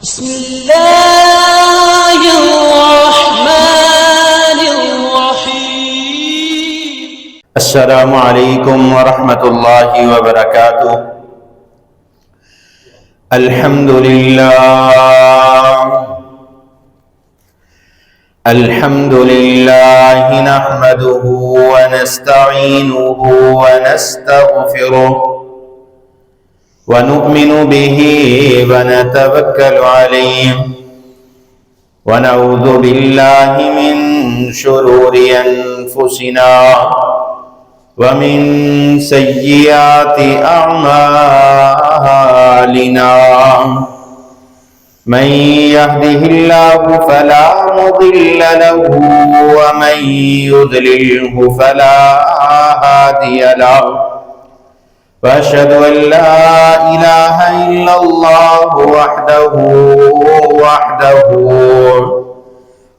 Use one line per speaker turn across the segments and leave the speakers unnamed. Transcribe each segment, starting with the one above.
بسم الله الرحمن الرحيم.
السلام عليكم ورحمة الله وبركاته. الحمد لله نحمده ونستعينه ونستغفره ونؤمن به ونتوكل عليه ونعوذ بالله من شرور أنفسنا ومن سيئات أعمالنا. من يهده الله فلا مضل له ومن يضلله فلا هادي له، وأشهد أن لا إله إلا الله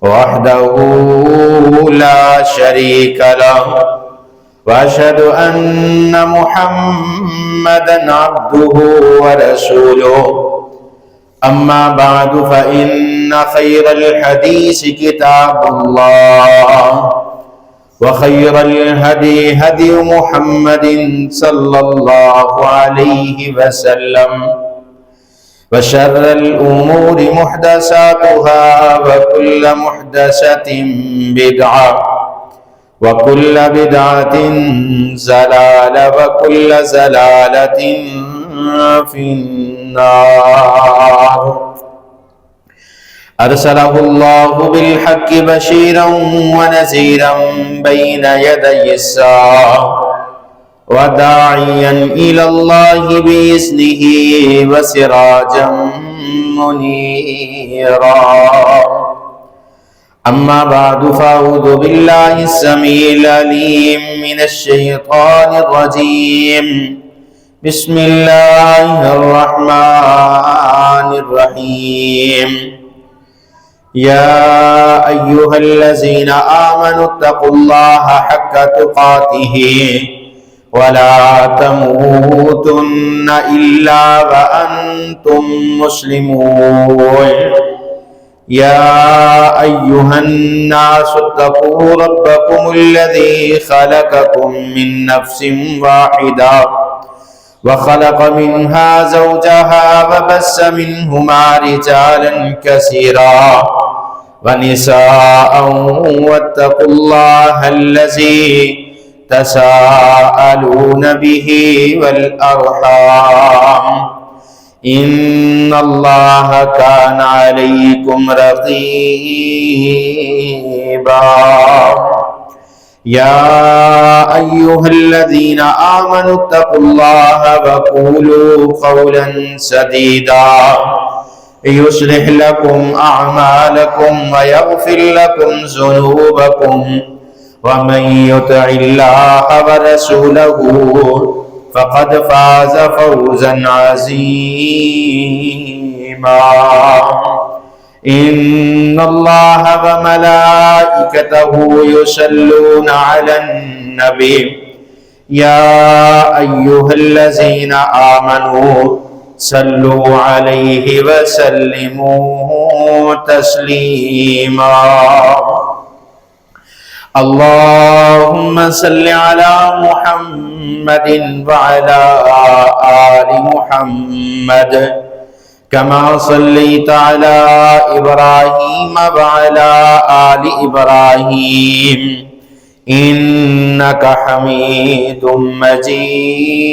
وحده لا شريك له، وأشهد أن محمدا عبده ورسوله. أما بعد فإن خير الحديث كتاب الله، وخير الهدي هدي محمد صلى الله عليه وسلم، وشر الأمور محدثاتها، وكل محدثة بدعة، وكل بدعة ضلالة، وكل ضلالة في النار. أرسله الله بالحق بشيرا ونذيرا بين يدي الساعة، وداعيا إلى الله بإذنه وسراجا منيرا. أما بعد فأعوذ بالله السميع العليم من الشيطان الرجيم. بسم الله الرحمن الرحيم. يا أيها الذين آمنوا اتقوا الله حق تقاته ولا تموتن إلا وأنتم مسلمون. يا أيها الناس اتقوا ربكم الذي خلقكم من نفس واحدة، وخلق منها زوجها، وبث منهما رجالا كثيرا ونساء، واتقوا الله الذي تساءلون به والأرحام، إن الله كان عليكم رقيبا. يا أيها الذين آمنوا اتقوا الله وقولوا قولا سديدا يصلح لكم أعمالكم ويغفر لكم ذنوبكم، ومن يطع الله ورسوله فقد فاز فوزا عظيما. إن الله وملائكته يصلون على النبي. يا أيها الذين آمنوا صلوا عليه وسلموا تسليما. اللهم صل على محمد وعلى آل محمد، كما صليت على إبراهيم وعلى آل إبراهيم إنك حميد مجيد.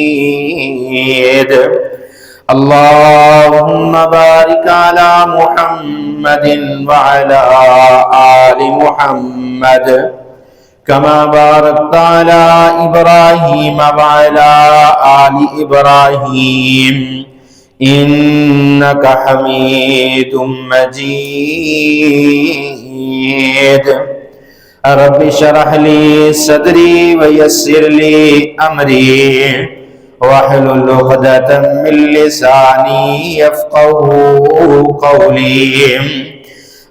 اللهم بارك على محمد وعلى آل محمد، كما باركت على إبراهيم وعلى آل إبراهيم إنك حميد مجيد. رب اشرح لي صدري ويسر لي أمري واحلل عقدة من لساني يفقهوا قولي.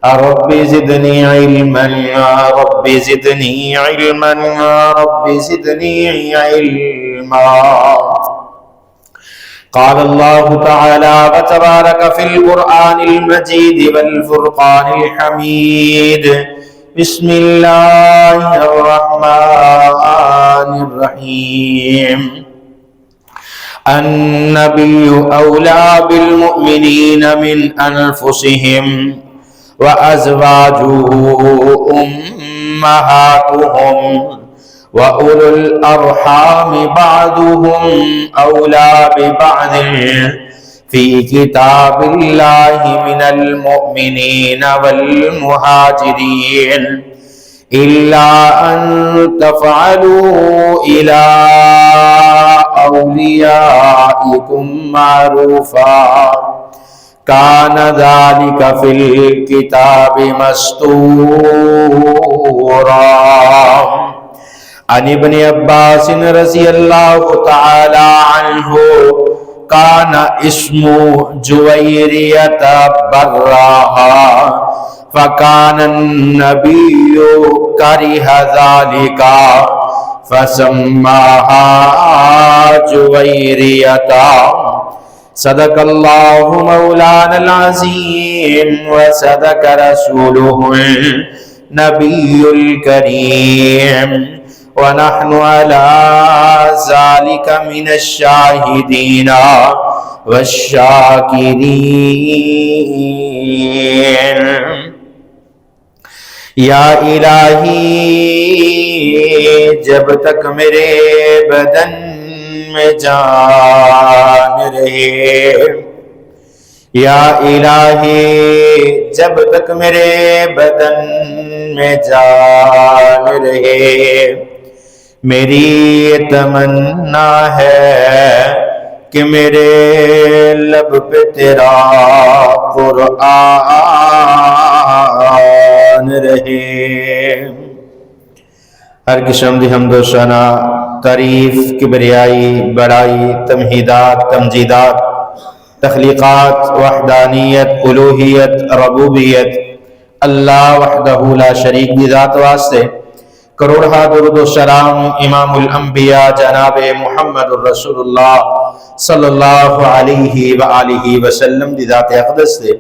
رب زدني علما، رب زدني علما، رب زدني علما. قال الله تعالى وتبارك في القرآن المجيد والفرقان الحميد بسم الله الرحمن الرحيم النبي أولى بالمؤمنين من أنفسهم وأزواجه أمهاتهم وأولو الأرحام بعضهم أولى ببعض في كتاب الله من المؤمنين والمهاجرين إلا أن تفعلوا إلى أوليائكم معروفا كان ذلك في الكتاب مسطورا. عن ابن عباس رضی اللہ تعالی عنہ كان اسم جويرية برها فكان النبي كره ذلك فسماها جويرية. صدق الله مولانا العظيم وصدق رسوله النبي الكريم ونحن على ذلك من الشاهدين والشاكرين. یا الہی جب تک میرے بدن میں جان رہے، یا الہی جب تک میرے بدن میں جان رہے، میری تمنا ہے کہ میرے لب پہ تیرا قرآن رہے. ہر قسم دی حمد و ثنا، تعریف، کبریائی، بڑائی، تمہیدات، تمجیدات، تخلیقات، وحدانیت، الوہیت، ربوبیت اللہ وحدہ لا شریک دی ذات واسطے کروڑہا درود و سلام امام الانبیاء جناب محمد الرسول اللہ صلی اللہ علیہ وآلہ وسلم دی ذات اقدس دے.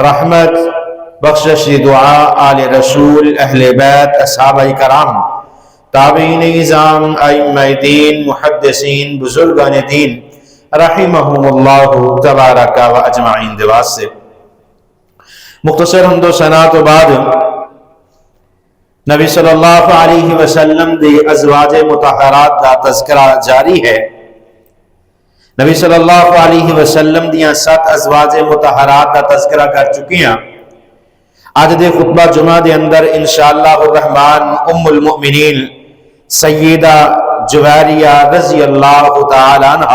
رحمت، بخشش دی دعا آل رسول، اہل بیت، اصحابہ کرام، تابعین اعظام، ائمہ دین، محدثین، بزرگان دین رحمہم اللہ تبارک و اجمعین دے واسطے. مختصر حمد و ثنا تو بعد نبی صلی اللہ علیہ وسلم دی ازواج مطہرات دا تذکرہ جاری ہے. نبی صلی اللہ علیہ وسلم دیاں 7 ازواج مطہرات دا تذکرہ کر چکی ہیں. آج دے خطبہ جمعہ دے اندر انشاءاللہ الرحمن ام المؤمنین سیدہ جویریہ رضی اللہ تعالی عنہ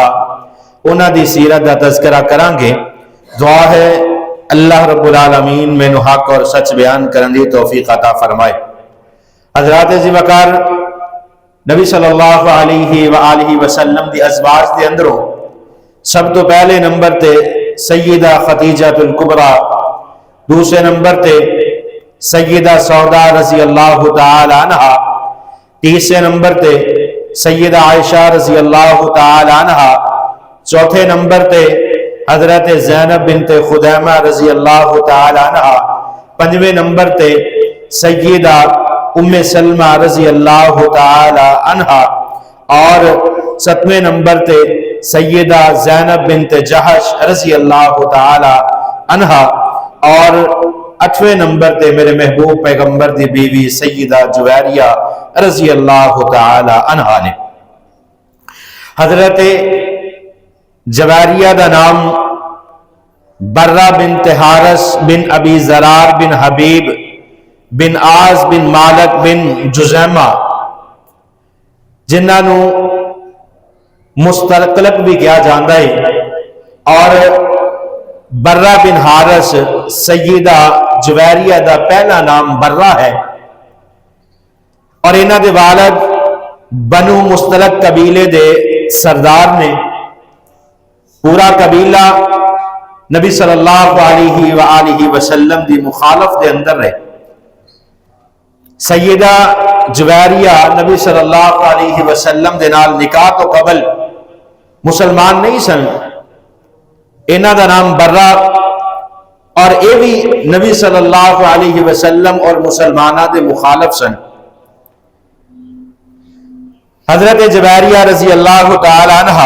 انہاں دی سیرت دا تذکرہ کریں گے. دعا ہے اللہ رب العالمین میں حق اور سچ بیان کرنے دی توفیق عطا فرمائے. حضرات ذی وقار نبی صلی اللہ علیہ وآلہ وسلم دی ازواج دے اندروں سب تو پہلے نمبر تے سیدہ خدیجہ الکبریٰ، دوسرے نمبر تے سیدہ سودا رضی اللہ تعالی عنہ، تیسرے نمبر تے سیدہ عائشہ رضی اللہ تعالی عنہ، چوتھے نمبر تے حضرت زینب بنت خدیمہ رضی اللہ تعالی عنہ، پنجویں نمبر تے سیدہ ام سلمہ رضی اللہ تعالی عنہ، اور 7ویں نمبر تے سیدہ زینب بنت جحش رضی اللہ تعالی عنہ، اور 8ویں نمبر تے میرے محبوب پیغمبر دی بیوی سیدہ جویریہ رضی اللہ تعالی عنہ نے. حضرت جویریہ دا نام برہ بنت حارث بن ابی زرار بن حبیب بن آز بن مالک بن جزیمہ، جنہاں نو مستقلق بھی کیا جاندہ ہے، اور برہ بن حارث سیدہ جویریہ دا پہلا نام برہ ہے، اور انہاں دے والد بنو مستلق قبیلے دے سردار نے. پورا قبیلہ نبی صلی اللہ علیہ وآلہ وسلم دی مخالف دے اندر رہے. سیدہ جویریہ نبی صلی اللہ علیہ وسلم دے نال نکاح تو قبل مسلمان نہیں سن، انہاں دا نام برا، اور یہ بھی نبی صلی اللہ علیہ وسلم اور مسلمانہ دے مخالف سن۔ حضرت جبیریہ رضی اللہ تعالی عنہ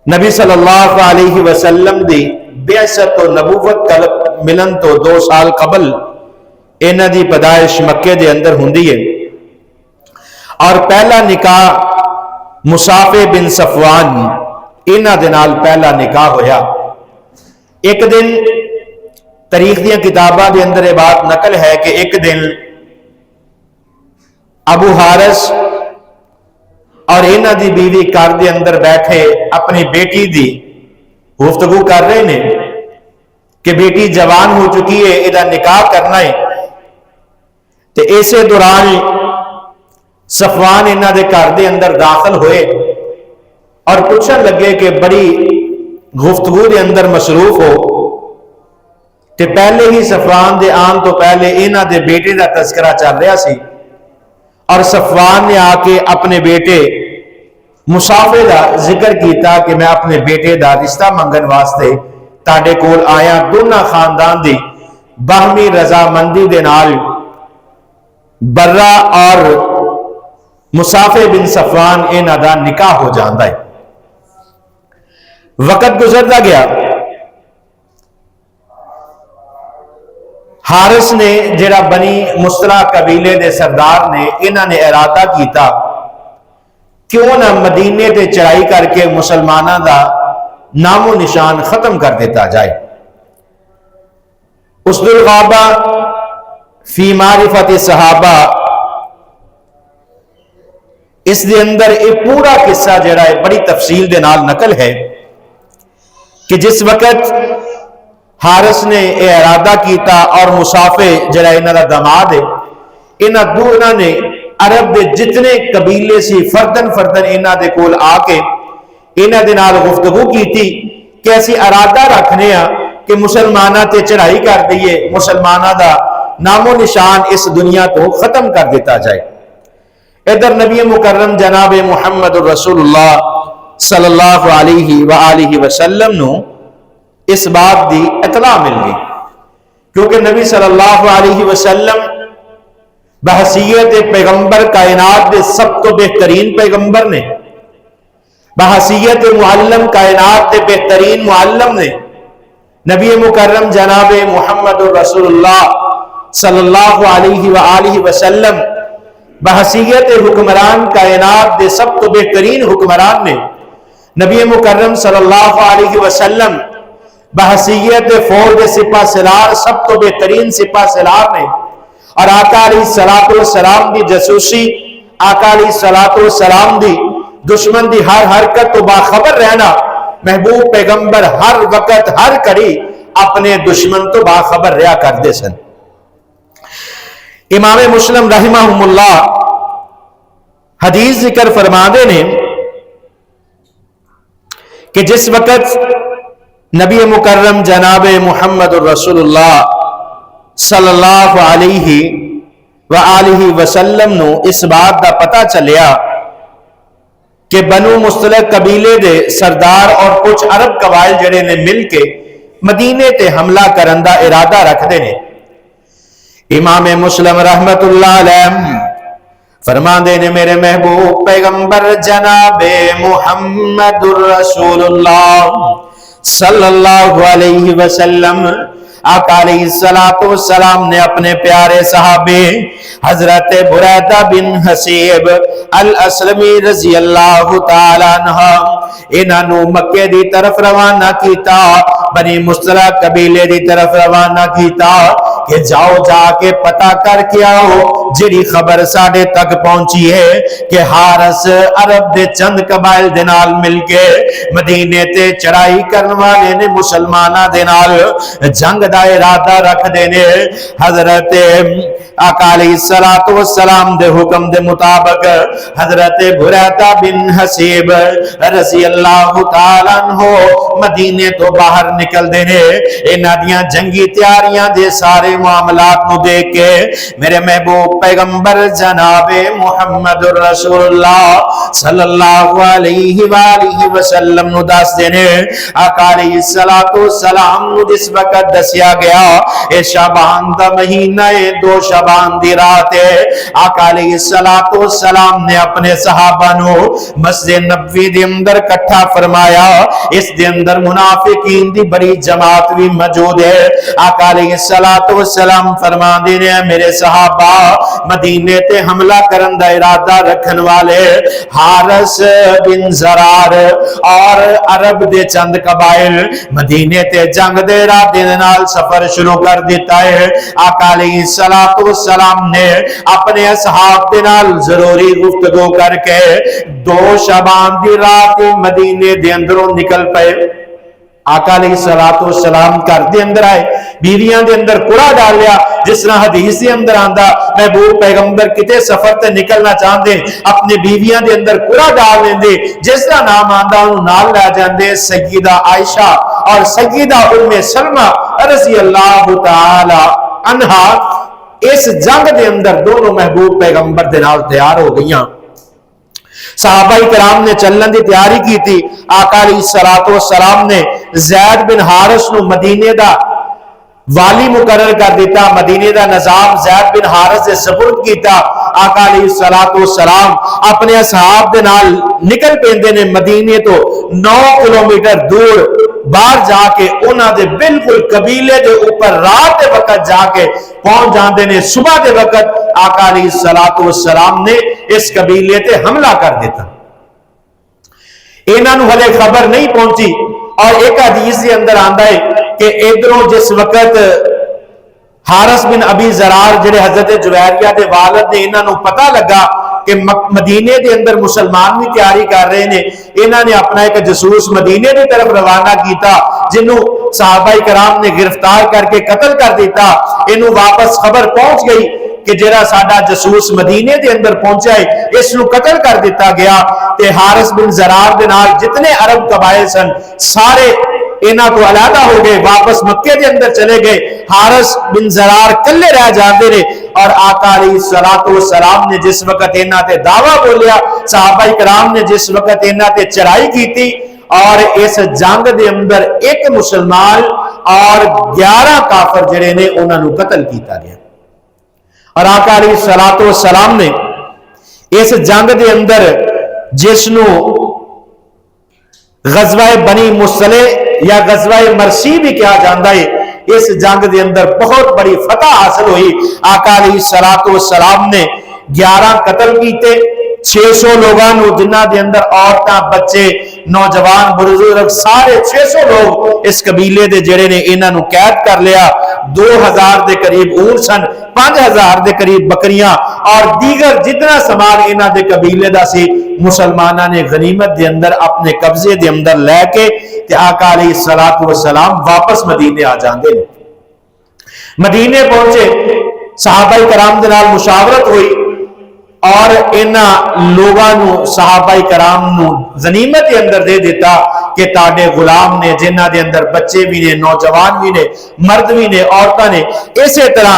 نبی صلی اللہ علیہ وسلم دی بعثت و نبوت ملن تو 2 سال قبل انہاں دی پیدائش مکے دے اندر ہوندی ہے، اور پہلا نکاح مصافح بن صفوان انہاں دے نال پہلا نکاح ہویا۔ ایک دن تاریخ دیاں کتاباں دے اندر یہ بات نقل ہے کہ ایک دن ابو حارث اور انہاں دی بیوی گھر دے اندر بیٹھے اپنی بیٹی دی گفتگو کر رہے نے کہ بیٹی جوان ہو چکی ہے، ادا نکاح کرنا ہے۔ تے اسی دوران صفوان انہاں دے گھر دے اندر داخل ہوئے اور پوچھن لگے کہ بڑی گفتگو دے اندر مصروف ہو، تے پہلے ہی صفوان دے آن تو پہلے انہاں دے بیٹے دا تذکرہ چل رہا سی، اور صفوان نے آ کے اپنے بیٹے مصافح دا ذکر کیتا کہ میں اپنے بیٹے دا رشتہ منگن واسطے تاڈے کول آیا۔ دونوں خاندان دی باہمی رضامندی دے نال برا اور مصافح بن صفوان انہاں دا نکاح ہو جاندا ہے۔ وقت گزرتا گیا، حارث نے جڑا بنی مصطلح قبیلے دے سردار نے انہاں نے ارادہ کیتا کیوں نہ مدینے تے چڑھائی کر کے مسلمانوں دا نام و نشان ختم کر دیتا جائے۔ اسد الغابہ فی معرفت صحابہ، اس دے اندر ایک پورا قصہ جڑا ہے بڑی تفصیل دے نال نقل ہے کہ جس وقت حارث نے یہ ارادہ کیتا اور مصافح جڑا انہاں دا داماد ہے، انہاں دونوں نے عرب دے جتنے قبیلے سی فردن فردن انہاں دے کول آ کے انہاں دے نال گفتگو کیتی کہ اسی ارادہ رکھنے ہاں کہ مسلماناں تے چڑھائی کر دئیے، مسلماناں دا نام و نشان اس دنیا تو ختم کر دیتا جائے۔ ادھر نبی مکرم جناب محمد رسول اللہ صلی اللہ علیہ وآلہ وسلم نو اس بات دی اطلاع مل گئی، کیونکہ نبی صلی اللہ علیہ وسلم بحیثیت پیغمبر کائنات دے سب تو بہترین پیغمبر نے، بحیثیت معلم کائنات دے بہترین معلم نے۔ نبی مکرم جناب محمد رسول اللہ صلی اللہ علیہ وآلہ وسلم بحیثیت حکمران کائنات دے سب تو بہترین حکمران نے۔ نبی مکرم صلی اللہ علیہ وسلم بحیثیت فوج سپہ سالار سب تو بہترین سپہ سالار نے، اور آقا علیہ السلام دی جاسوسی، آقا علیہ السلام دی دشمن دی ہر حرکت تو باخبر رہنا، محبوب پیغمبر ہر وقت ہر کڑی اپنے دشمن تو باخبر رہا کردے سن۔ امام مسلم رحمہ اللہ حدیث ذکر فرماندے نے کہ جس وقت نبی مکرم جناب محمد رسول اللہ صلی اللہ علیہ وآلہ وسلم نو اس بات دا پتہ چلیا کہ بنو مصطلح قبیلے دے سردار اور کچھ عرب قبائل جڑے نے مل کے مدینے تے حملہ کرن دا ارادہ رکھ دے نے، امام مسلم رحمت اللہ علیہ فرماندے نے میرے محبوب پیغمبر جناب محمد رسول اللہ صلی اللہ علیہ وسلم آقا علیہ السلام نے اپنے پیارے صحابے حضرت بریدہ بن حسیب الاسلمی رضی اللہ تعالیٰ عنہ انہاں نو مکے دی طرف روانہ کیتا، بنی مصطلح قبیلے دی طرف روانہ کیتا کہ جاؤ جا کے پتہ کر کے آؤ جڑی خبر ساڑھے تک پہنچی ہے کہ حارث عرب دے چند قبائل دے نال مل کے مدینے تے چڑھائی کرن والے نے مسلمانہ دے نال جنگ دا ارادہ رکھ دینے۔ حضرت آقا علیہ السلام دے حکم دے مطابق حضرت بریدہ بن حسیب رضی اللہ تعالیٰ عنہ مدینے تو باہر نکل دینے۔ انہاں دیاں جنگی تیاریاں دے سارے معاملات نو دیکھ کے میرے محبوب پیغمبر جناب محمد رسولullah sallallahu alaihi وآلہ وسلم نو دس دینے آقا علیہ السلام نو جس وقت دسیا گیا اے شعبان دا مہینہ ہے 2 شعبان دی رات ہے آقا علیہ السلام نے اپنے صحابہ نو مسجد نبوی دے اندر کٹھا فرمایا اس دے اندر منافقین دی بڑی جماعت بھی موجود ہے آقا علیہ السلام فرما دینے میرے صحابہ مدینے تے حملہ کرن دا ارادہ رکھن والے حارث بن زرار اور عرب دے چند قبائل مدینے تے جنگ دے ارادے نال سفر شروع کر دیتا ہے آقا علیہ السلام نے اپنے اصحاب دے نال ضروری گفتگو کر کے 2 شعبان دی رات مدینے دے اندروں نکل پئے آقا علیہ السلام گھر دے اندر آئے بیویاں دے اندر کوڑا ڈال لیا جس طرح حدیث دے اندر آندا محبوب پیغمبر کتے سفر تے نکلنا چاہندے اپنے بیویاں دے اندر کوڑا ڈال لیندے جس طرح نام آندا انہوں نال لے جاندے سیدہ عائشہ اور سیدہ ام سلمہ رضی اللہ تعالی عنہا اس جنگ دے اندر دونوں محبوب پیغمبر دے نال تیار ہو گئیاں صحابہ کرام نے چلن دی تیاری کی تھی آقا علیہ السلام نے زید بن حارث نو مدینے دا والی مقرر کر دیتا مدینے دا نظام زید بن حارث سے سپرد کیتا آقا علیہ السلام اپنے اصحاب دے نال نکل پیندے نے مدینے تو 9 کلومیٹر دور باہر جا کے انہاں دے بالکل قبیلے دے اوپر رات دے وقت جا کے پہنچ جاندے نے صبح دے وقت آقا علیہ السلام نے اس قبیلے تے حملہ کر دیتا انہاں نو ہلے خبر نہیں پہنچی اور ایک حدیث کے اندر آندا ہے کہ ادھروں جس وقت حارث بن ابی زرار جڑے حضرت جویریہ دے والد نے انہاں نو پتہ لگا کہ مدینے دے اندر مسلمان بھی تیاری کر رہے ہیں انہاں نے اپنا ایک جاسوس مدینے دی طرف روانہ کیتا جنہوں صحابہ کرام نے گرفتار کر کے قتل کر دیتا انہوں واپس خبر پہنچ گئی کہ جڑا ساڈا جاسوس مدینے دے اندر پہنچا ہے اس نو قتل کر دیتا گیا تے حارث بن زرار دے نال جتنے عرب قبائل سن سارے انہاں تو علیحدہ ہو گئے واپس مکے دے اندر چلے گئے حارث بن زرار کلے رہ جاندے نے اور آقا علیہ السلام نے جس وقت انہاں تے دعویٰ بولیا صحابہ کرام نے جس وقت انہاں تے چڑھائی کی تھی اور اس جنگ دے اندر ایک مسلمان اور 11 کافر جڑے نے انہاں نو قتل کیتا گیا اور آقا علیہ السلام نے اس جنگ دے اندر جس نو غزوہ بنی مصطلح یا غزوہ مرسی بھی کیا جاندہ ہے اس جنگ دے اندر بہت بڑی فتح حاصل ہوئی آقا علیہ السلام نے 11 قتل کیتے 600 لوگوں جنہ دے اندر عورتاں بچے نوجوان بزرگ سارے 600 لوگ اس قبیلے دے جڑے نے انہاں نو قید کر لیا 2000 دے قریب اونٹ سن 5000 دے قریب بکریاں اور دیگر جتنا سامان انہاں دے قبیلے دا سی مسلماناں نے غنیمت دے اندر اپنے قبضے دے اندر لے کے تے آقا علیہ السلام واپس مدینے آ جاندے نے مدینے پہنچے صحابہ کرام دے نال مشاورت ہوئی اور انہاں لوگاں نو صحابہ کرام نو غنیمت کے اندر دے دیتا کہ تاڑے غلام نے جنہ دے اندر بچے بھی نے نوجوان بھی نے مرد بھی نے عورتاں نے اسی طرح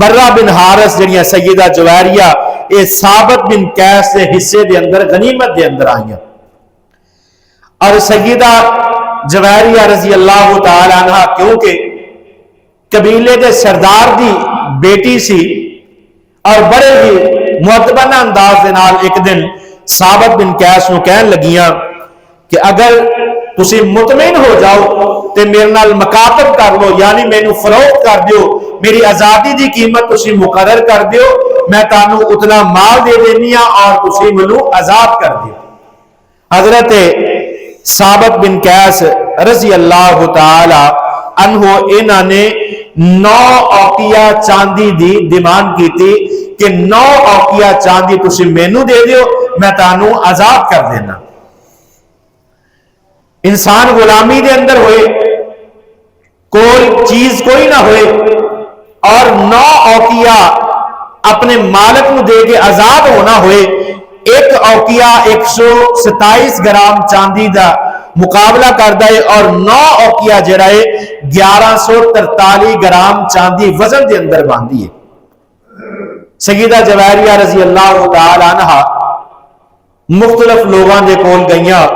برہ بن حارث جڑیاں سیدہ جویریہ اے ثابت بن قیس کے حصے دے اندر غنیمت دے اندر آئیاں اور سیدہ جویریہ رضی اللہ تعالی عنہ کیونکہ قبیلے دے سردار دی بیٹی سی اور بڑے ہی معتبانہ انداز دے نال ایک دن ثابت بن قیس نو کہن لگیاں کہ اگر تسی مطمئن ہو جاؤ تے میرے نال مکاتب کر لو یعنی مینو فروخت کر دیو میری آزادی دی قیمت تسی مقرر کر دیو میں تانوں اتنا مال دے دینی ہاں اور تسی مینوں آزاد کر دیو حضرت ثابت بن قیس رضی اللہ تعالی عنہ انہاں نے 9 اوقیہ چاندی دی ڈیمانڈ کی تھی کہ 9 اوقیہ چاندی تسی مینوں دے دیو میں تانوں آزاد کر دینا انسان غلامی دے اندر ہوئے کوئی چیز کوئی نہ ہوئے اور 9 اوقیہ اپنے مالک نو دے کے آزاد ہونا ہوئے ایک اوقیہ 127 گرام چاندی دا مقابلہ کردا ہے اور 9 اوقیہ جڑا ہے 1143 گرام چاندی وزن دے اندر باندھی ہے سیدہ جویریہ رضی اللہ تعالی عنہ مختلف لوگوں دے کول گئیاں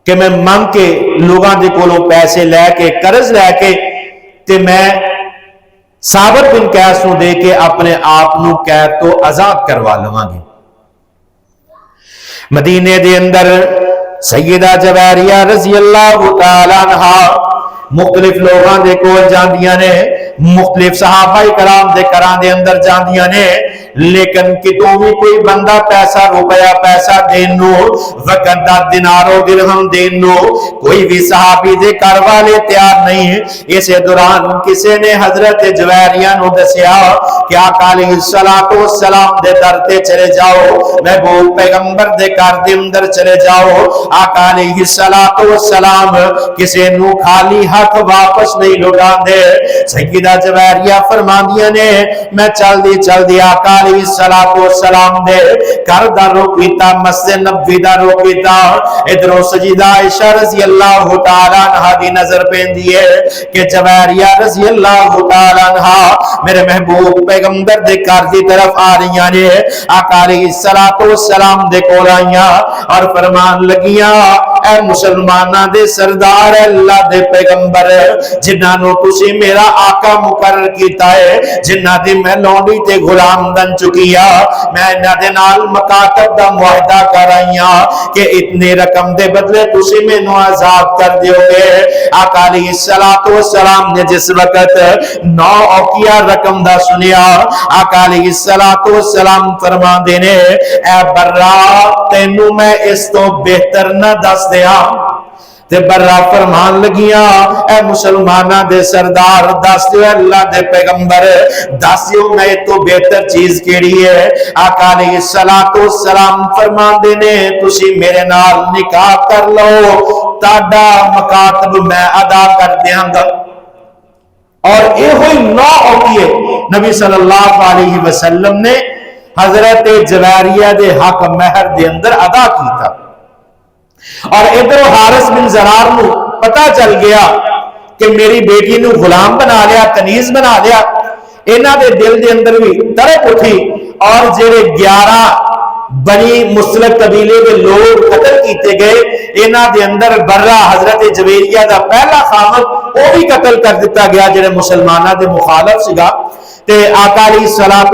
کہ میں منگ کے لوگوں دے کولوں پیسے لے کے قرض لے کے تے میں ثابت بن قیس نو دے کے اپنے آپ نو قید تو آزاد کروا لواں گی۔ مدینے دے اندر سیدہ جویریہ رضی اللہ تعالی عنہ مختلف لوگوں دے کول جاندیاں نے، مختلف صحابہ کرام دے گھراں دے اندر جاندیاں نے، لیکن کتوں بھی کوئی بندہ پیسہ روپیہ پیسہ دینو وقت دا دینارو درہم دینو کوئی بھی صحابی دے گھر والے تیار نہیں۔ اسے دوران کسی نے حضرت جویریہ نو دسیا کہ آقا علیہ السلام دے در تے چلے جاؤ، محبوب پیغمبر دے گھر دے اندر چلے جاؤ، آقا علیہ السلام کسی نو خالی ہاتھ واپس نہیں لوٹا دے۔ سیدہ جویریہ فرماندیاں نے میں چل دی آقا علیہ السلام دے گھر دا روکیتا، مسجد نبوی دا روکیتا، ادھروں سیدہ عائشہ رضی اللہ تعالی عنہ دی نظر پیندی ہے کہ جویریہ رضی اللہ تعالی عنہ میرے محبوب پیغمبر دے گھر دی طرف آ رہیاں نے۔ آقا علیہ السلام دے کول آئیاں اور فرمان لگیاں اے مسلماناں دے سردار اللہ دے پیغمبر جنہاں نو تسی میرا آقا مقرر کیتا ہے، جنہاں دی میں لونڈی تے غلام بن چکیا، میں انہاں دے نال مکاتب دا معاہدہ کر آئیاں کہ اتنے رقم دے بدلے تسی مینوں آزاد کر دیو گے۔ آقا علیہ السلام نے جس وقت 9 اوقیہ رقم دا سنیا، آقا علیہ السلام فرما دینے اے برا تینوں میں اس تو بہتر نہ دس دیا، تے برا فرمان لگیاں اے مسلمانہ دے سردار دس دیو اللہ دے پیغمبر دس دیو میں تو بہتر چیز کیڑی ہے۔ آقا علیہ السلام فرمان دینے تسی میرے نال نکاح کر لو، تاڈا مکاتب میں ادا کر دیاں گا۔ اور یہ ہوئی 9 اوقیے نبی صلی اللہ علیہ وسلم نے حضرت جویریہ دے حق مہر دے اندر ادا کیتا۔ اور ادھر حارث بن زرار نو پتا چل گیا کہ میری بیٹی نو غلام بنا لیا، کنیز بنا لیا، انہاں دے دل دے اندر بھی تڑپ اٹھی اور جڑے 11 بنی مسلک قبیلے کے لوگ قتل کیتے گئے، انہاں دے اندر برا حضرت جویریہ دا پہلا خامد وہ بھی قتل کر دیتا گیا جڑے مسلمانہ دے مخالف سگا۔ تے آقا علیہ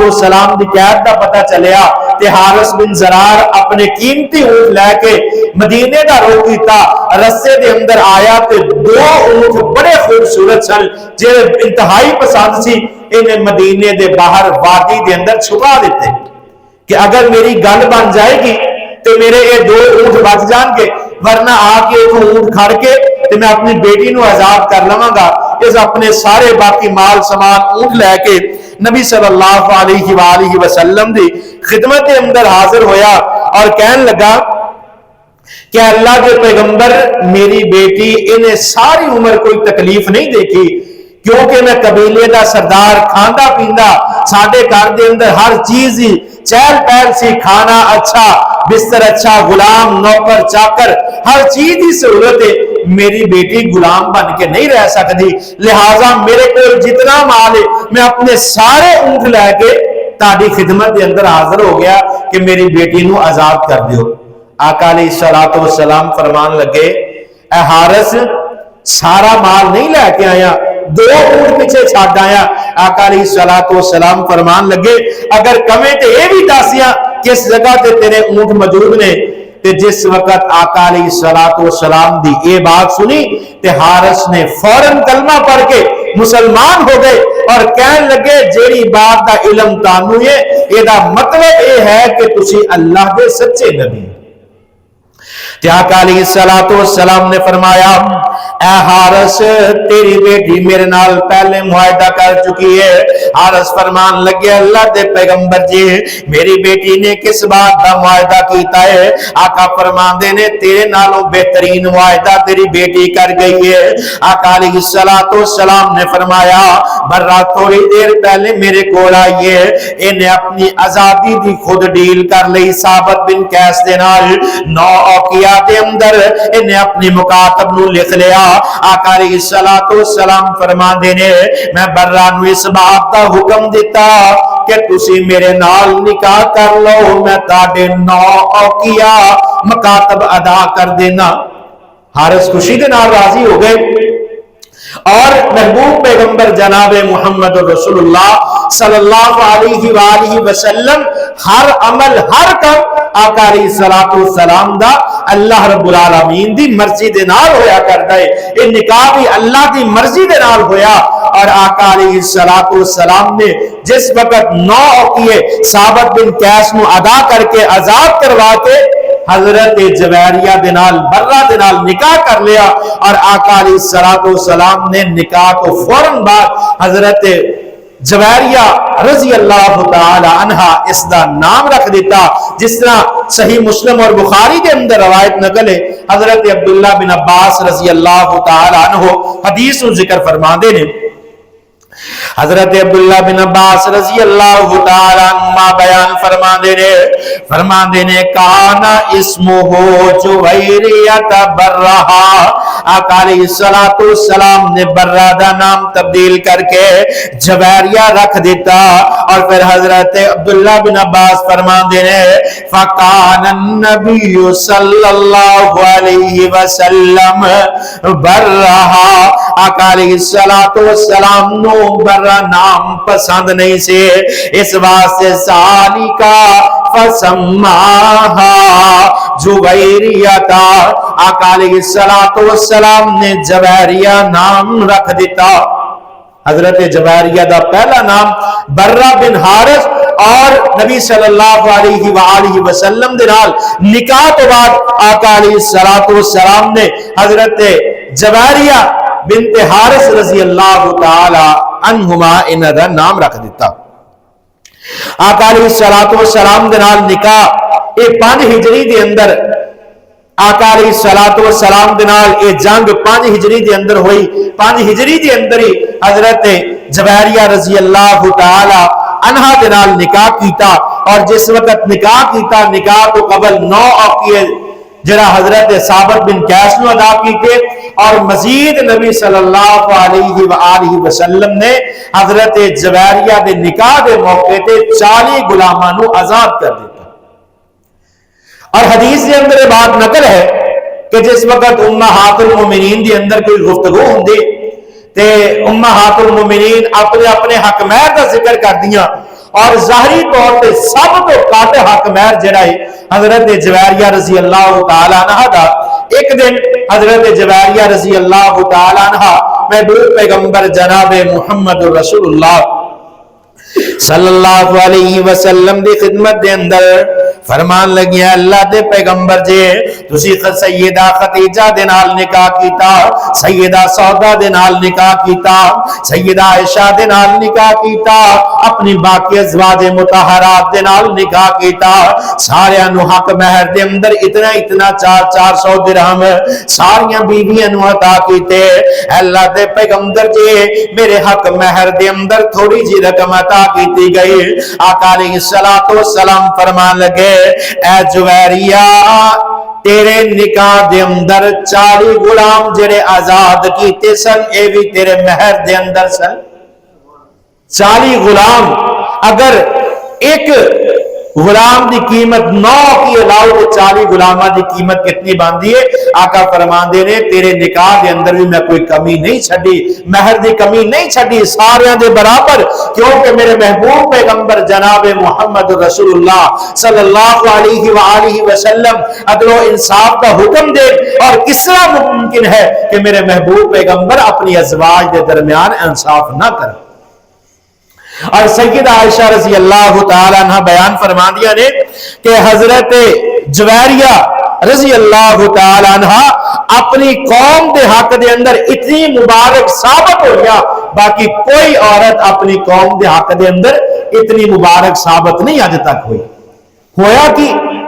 السلام دی قید دا پتہ چلیا تے حارث بن زرار اپنے قیمتی اونٹ لے کے مدینے دا رخ کیتا، رستے دے اندر آیا تے 2 اونٹ بڑے خوبصورت سن جڑے انتہائی پسند سی، انہیں مدینے دے باہر وادی دے اندر چھپا دیتے کہ اگر میری گل بن جائے گی تو میرے یہ 2 اونٹ بچ جان گے، ورنہ آ کے ایک اونٹ کھڑ کے تو میں اپنی بیٹی نو آزاد کر لواں گا۔ اس اپنے سارے باقی مال سامان اونٹ لے کے نبی صلی اللہ علیہ وآلہ وسلم دی خدمت اندر حاضر ہویا اور کہنے لگا کہ اللہ کے پیغمبر میری بیٹی انہیں ساری عمر کوئی تکلیف نہیں دیکھی، کیونکہ میں قبیلے دا سردار، کھاندا پیندا ساڈے گھر دے اندر ہر چیز ہی چہل پہل سی، کھانا اچھا، بستر اچھا، غلام نوکر چاکر ہر چیز کی سہولت ہے، میری بیٹی غلام بن کے نہیں رہ سکتی، لہٰذا میرے کو جتنا مال ہے میں اپنے سارے اونٹ لے کے تاڑی خدمت دے اندر حاضر ہو گیا کہ میری بیٹی نو آزاد کر دیو۔ آقا علیہ السلام فرمان لگے اے حارث سارا مال نہیں لے کے آیا، 2 اونٹ پیچھے چھاڑ آیا۔ آقا علیہ السلام فرمان لگے اگر کمیں تے یہ بھی داسیاں کس جگہ تے تیرے اونٹ موجود نے۔ تے جس وقت آقا علیہ السلام دی یہ بات سنی تے حارث نے فوراً کلمہ پڑھ کے مسلمان ہو گئے اور کہنے لگے جیڑی بات دا علم تانوں ہے یہ دا مطلب یہ ہے کہ تسی اللہ دے سچے نبی۔ تے آقا علیہ السلام نے فرمایا اے حارث تیری بیٹی میرے نال پہلے معاہدہ کر چکی ہے۔ حارث فرمان لگے اللہ دے پیغمبر جی میری بیٹی نے کس بات دا معاہدہ کیتا ہے؟ آقا فرمان دے نے تیرے نالوں بہترین معاہدہ تیری بیٹی کر گئی ہے۔ آقا علیہ السلام نے فرمایا برا تھوڑی دیر پہلے میرے کول آئیے، انہیں اپنی آزادی دی خود ڈیل کر لئی ثابت بن قیس دے نال 9 اوقیہ دے اندر انہیں اپنی مکاتب نو لکھ لیا۔ آقا علیہ السلام فرما دینے میں برا نو اس بات دا حکم دیتا کہ تسی میرے نال نکاح کر لو، میں تاڑے 9 اوقیہ مکاتب ادا کر دینا۔ حارث خوشی دے نال راضی ہو گئے، اور محبوب پیغمبر جناب محمد رسول اللہ صلی اللہ علیہ وآلہ وسلم ہر عمل ہر کم آقا علیہ الصلوۃ والسلام دا اللہ رب العالمین دی مرضی دے نال ہویا کردا ہے۔ یہ نکاح بھی اللہ دی مرضی دے نال ہویا، اور آقا علیہ الصلوۃ والسلام نے جس وقت 9 اوقیے ثابت بن قیس نو ادا کر کے آزاد کروا کے حضرت جویریہ دنال برہ دنال نکاح کر لیا، اور آقا علیہ السلام نے نکاح کو فوراً بعد حضرت جویریہ رضی اللہ تعالی عنہ اس دا نام رکھ دیتا، جس طرح صحیح مسلم اور بخاری کے اندر روایت نقل ہے، حضرت عبداللہ بن عباس رضی اللہ تعالی عنہ حدیث و ذکر فرما دے نے، حضرت عبداللہ بن عباس رضی اللہ تعالی عنہ بیان فرما دینے کانا اسمہ جویریت برہ، آقا علیہ السلام نے برہ دا نام تبدیل کر کے جویریہ رکھ دیتا، اور پھر حضرت عبداللہ بن عباس فرما دینے فکان النبی صلی اللہ علیہ وسلم برہ، آقا علیہ السلام نو برہ نام پسند نہیں سے، اس واسطے سالکا فسماہا جویریتا، آقا علیہ السلام نے جویریہ نام رکھ دیتا۔ حضرت جویریہ دا پہلا نام برہ بن حارث، اور نبی صلی اللہ علیہ وآلہ وسلم دے نال نکاح تو بعد آقا علیہ السلام نے حضرت جویریہ بنت حارث رضی اللہ تعالی عنہما انہاں دا نام رکھ دیتا۔ آقا علیہ السلام دے نال نکاح 5 ہجری دے اندر، آقا علیہ السلام دے نال جنگ 5 ہجری دے اندر ہوئی، 5 ہجری دے اندر ہی حضرت جویریہ رضی اللہ تعالی عنہا دے نال نکاح کیتا، اور جس وقت نکاح کیتا نکاح تو قبل 9 اوقیہ جڑا حضرت ثابت بن قیس نو ادا کیتے، اور مزید نبی صلی اللہ علیہ وآلہ وسلم نے حضرت جویریہ دے نکاح دے موقع تے 40 غلاماں نو آزاد کر دیتا۔ اور حدیث کے اندر یہ بات نقل ہے کہ جس وقت امہات المومنین دے اندر کوئی گفتگو ہوندی تے امہات المومنین اپنے اپنے حق مہر کا ذکر کر دیا، اور ظاہری طور پہ سب تو کٹ حق مہر جڑا ہے حضرت جویریہ رضی اللہ تعالی عنہ دا۔ ایک دن حضرت جویریہ رضی اللہ تعالی عنہ محبوب پیغمبر جناب محمد رسول اللہ صلی اللہ علیہ وسلم دی خدمت دے اندر فرمان لگی ہے اللہ دے پیغمبر جے تسی سیدہ خدیجہ دے نال نکاح کیتا، سیدہ سودا دے نال نکاح کیتا، سیدہ عائشہ دے نال نکاح کیتا، اپنی باقی ازواج مطہرات دے نال نکاح کیتا، سارے انو حق مہر دے اندر اتنا 400 درہم ساریاں بیویاں نو عطا کیتے۔ اللہ دے پیغمبر جے میرے حق مہر دے اندر تھوڑی جی رقم عطا کیتی گئی۔ آقا علیہ السلام فرمان لگے اے جویریہ تیرے نکاح دے اندر 40 غلام جڑے آزاد کیتے سن اے بھی تیرے مہر دے اندر سن۔ 40 غلام، اگر ایک غلام دی قیمت 9 کی علاوہ 40 غلامہ دی قیمت کتنی باندھی ہے؟ آقا فرمان دے نے تیرے نکاح دے اندر بھی میں کوئی کمی نہیں چھڑی، مہر دی کمی نہیں چھڑی، سارے دے برابر، کیونکہ میرے محبوب پیغمبر جناب محمد رسول اللہ صلی اللہ علیہ وآلہ وسلم عدل و انصاف کا حکم دے، اور کس طرح ممکن ہے کہ میرے محبوب پیغمبر اپنی ازواج دے درمیان انصاف نہ کریں۔ اور سیدہ عائشہ رضی اللہ تعالیٰ عنہ بیان فرما دیا نے کہ حضرت جویریہ رضی اللہ تعالیٰ عنہ اپنی قوم دے حق دے اندر اتنی مبارک ثابت ہو گیا، باقی کوئی عورت اپنی قوم دے حق دے اندر اتنی مبارک ثابت نہیں آج تک ہوئی۔ ہویا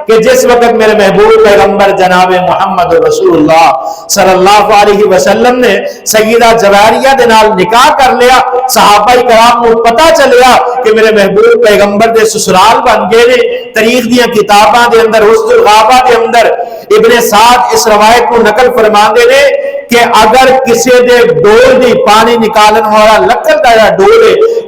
کہ جس وقت میرے محبوب پیغمبر جناب محمد رسول اللہ صلی اللہ علیہ وسلم نے سیدہ جویریہ دے نال نکاح کر لیا، صحابہ کرام کو پتا چلیا کہ میرے محبوب پیغمبر دے سسرال بن گئے نے۔ تاریخ دیاں کتاباں دے اندر حسن الغابہ دے اندر ابن سعد اس روایت کو نقل فرماندے نے کہ اگر کسی دے ڈول دی پانی نکالن والا لکڑ دا ڈول ہے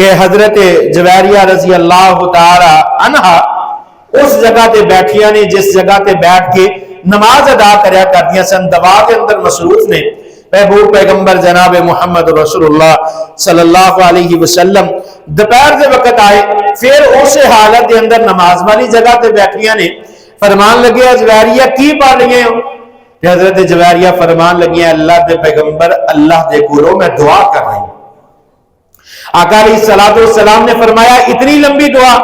کہ حضرت جویریہ رضی اللہ تعالی عنہا اس جگہ تے بیٹھیاں نے جس جگہ تے بیٹھ کے نماز ادا کریا کردیاں سن، دعا کے اندر مصروف نے۔ محبوب پیغمبر جناب محمد رسول اللہ صلی اللہ علیہ وسلم دوپہر دے وقت آئے، پھر اس حالت دے اندر نماز والی جگہ تے بیٹھیاں نے۔ فرمان لگے جویریہ کی پڑھ رہی ہیں؟ حضرت جویریہ فرمان لگی ہیں اللہ دے پیغمبر اللہ دے کولوں میں دعا کر رہی ہوں۔ آقا علیہ الصلوۃ والسلام نے فرمایا اتنی لمبی دعا؟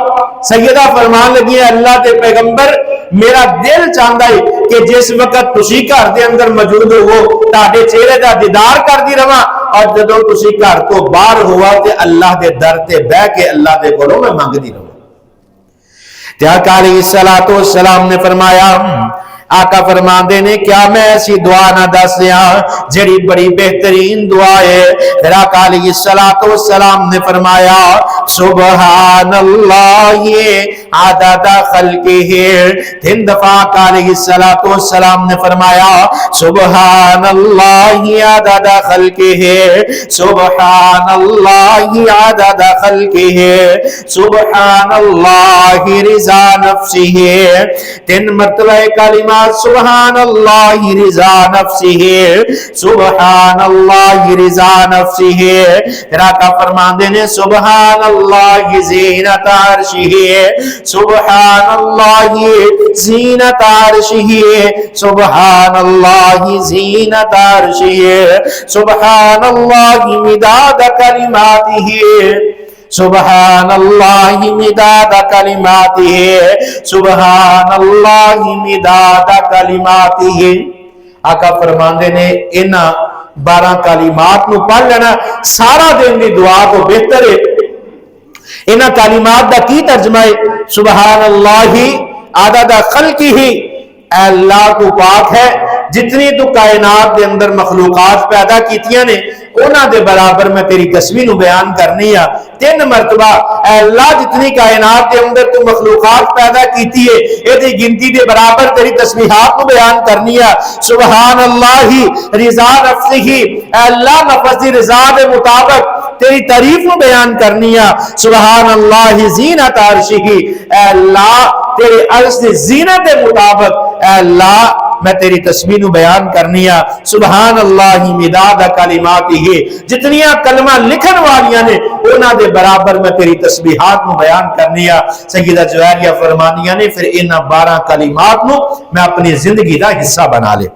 سیدہ فرمان لگی ہیں اللہ دے پیغمبر میرا دل چاہتا ہے کہ جس وقت تسی گھر دے اندر موجود ہو تہاڈے چہرے دا دیدار کردی رہاں، اور جدوں تسی گھر تو باہر ہوا تے اللہ دے در تے بیٹھ کے اللہ دے کولوں میں منگدی رہاں۔ تے آقا علیہ الصلوۃ والسلام نے فرمایا، آقا فرماندے نے کیا میں ایسی دعا نہ دس دیا جڑی بڑی بہترین دعا ہے؟ پھر آقا علیہ الصلوۃ والسلام نے فرمایا سبحان اللہ عدد خلقہ۔ تین دفعہ آقا علیہ الصلوۃ والسلام نے فرمایا سبحان اللہ عدد خلقہ، سبحان اللہ عدد خلقہ، سبحان اللہ رضا نفسہ۔ تین مرتبہ کلمہ سبحان اللہ رضا نفسہ، سبحان اللہ رضا نفسہ۔ پھر آقا فرماندے نے سبحان اللہ زینت عرشہ، سبحان اللہ زینت عرشہ، سبحان اللہ زینت عرشہ، سبحان اللہ مداد کلماتہ، سبحان اللہ مداد کلماتہ، سبحان اللہ مداد کلماتہ۔ آقا فرماندے نے انہاں 12 کلمات نو پڑھ لینا سارا دن دی دعا کو بہتر ہے۔ انہاں کلمات دا کی ترجمہ ہے؟ سبحان اللہ عدد خلقہ، اے اللہ تو پاک ہے جتنی تو کائنات دے اندر مخلوقات پیدا کیتیاں نے انہاں دے برابر میں تیری تسبیح نو بیان کرنی ہے۔ 3 مرتبہ اے اللہ جتنی کائنات دے اندر تو مخلوقات پیدا کیتی ہے اے دی گنتی دے برابر تیری تسبیحات نو بیان کرنی ہے۔ سبحان اللہ رضا نفسہ، اے اللہ نفس دی رضا دے مطابق تیری تعریف نو بیان کرنی ہے۔ سبحان اللہ زینت عرشہ، اے اللہ تیرے عرش دی زینت دے مطابق اے اللہ میں تیری تسبیح نو بیان کرنی ہے۔ سبحان اللہ مداد کلماتہ، جتنیاں کلمہ لکھن والیاں نے انہاں دے برابر میں تیری تسبیحات نو بیان کرنی ہے۔ سیدہ جویریہ فرمانیاں نے پھر انہاں 12 کلمات نو میں اپنی زندگی دا حصہ بنا لے۔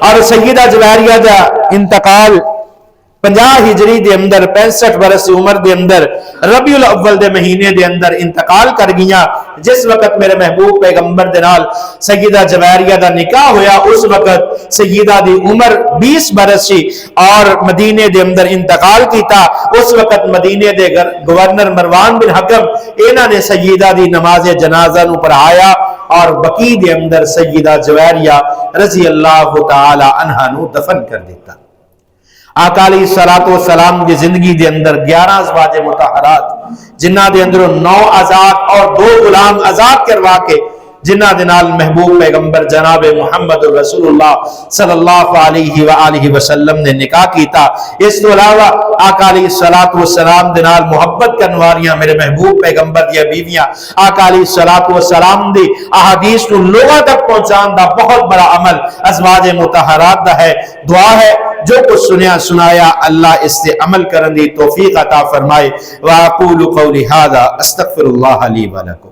اور سیدہ جویریہ دا انتقال 50 ہجری دے اندر 65 برس عمر دے اندر ربیع الاول دے مہینے دے اندر انتقال کر گیا۔ جس وقت میرے محبوب پیغمبر دے نال سیدہ جویریہ دا نکاح ہویا اس وقت سیدہ دی عمر 20 برس سی اور مدینے دے اندر انتقال کیتا۔ اس وقت مدینے دے گورنر مروان بن حکم انہاں نے سیدہ دی نماز جنازہ نو پڑھایا اور بقیع دے اندر سیدہ جویریہ رضی اللہ تعالی عنہا نو دفن کر دیتا۔ آقا علیہ الصلوۃ والسلام کی زندگی دے اندر 11 ازواج مطہرات جنہ دے اندر 9 آزاد اور 2 غلام آزاد کروا کے جنہ دے نال محبوب پیغمبر جناب محمد رسول اللہ صلی اللہ علیہ وآلہ وسلم نے نکاح کیتا۔ اس تو علاوہ آقا علیہ الصلوۃ والسلام دے نال محبت کرن والیاں میرے محبوب پیغمبر دی بیویاں آقا علیہ الصلوۃ والسلام دی احادیث کو لوگوں تک پہنچان دا بہت بڑا عمل ازواج مطہرات دا ہے۔ دعا ہے جو کچھ سنیا سنایا اللہ اس سے عمل کرن دی توفیق عطا فرمائے۔ وَأَقُولُ قَوْلِي هَذَا أَسْتَغْفِرُ اللَّهَ لِي وَلَكُمْ۔